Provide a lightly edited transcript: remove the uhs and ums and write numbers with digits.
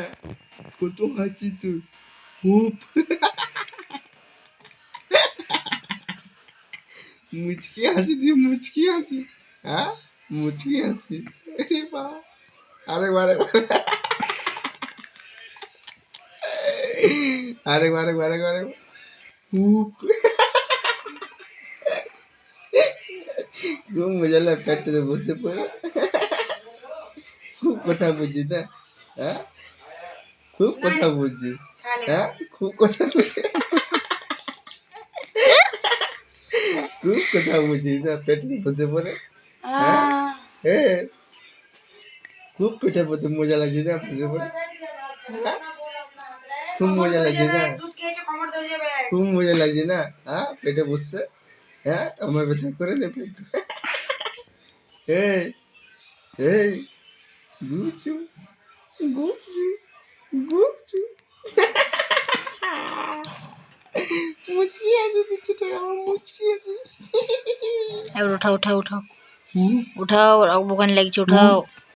হ্যাঁ কত হাসি তো হুপ মুচকি হাসি দিয়ে মুচকি হাসি হ্যাঁ মুচকি হাসি আরে বাবা আরেকবার আরেকবার আরেকবার আরেকবার হুপ খুব মজা লাগে পেটে বসে পড়ে খুব কথা বুঝিস না হ্যাঁ খুব কথা বুঝছিস হ্যাঁ খুব কথা বুঝিস খুব কথা বুঝিস না পেটে বসে পড়ে হ্যাঁ খুব পেটের মধ্যে মজা লাগছে না বসে পড়ে খুব মজা লাগছে না খুব মজা লাগছে না হ্যাঁ পেটে বসতে হ্যাঁ আমার ব্যথা করে নে পেট এই এই গুচু গুচু গুচু মুচকি আছে দিচ্ছি তো আমার মুচকি আছে এবার উঠাও উঠাও উঠাও উঠাও ওখানে লাগছে উঠাও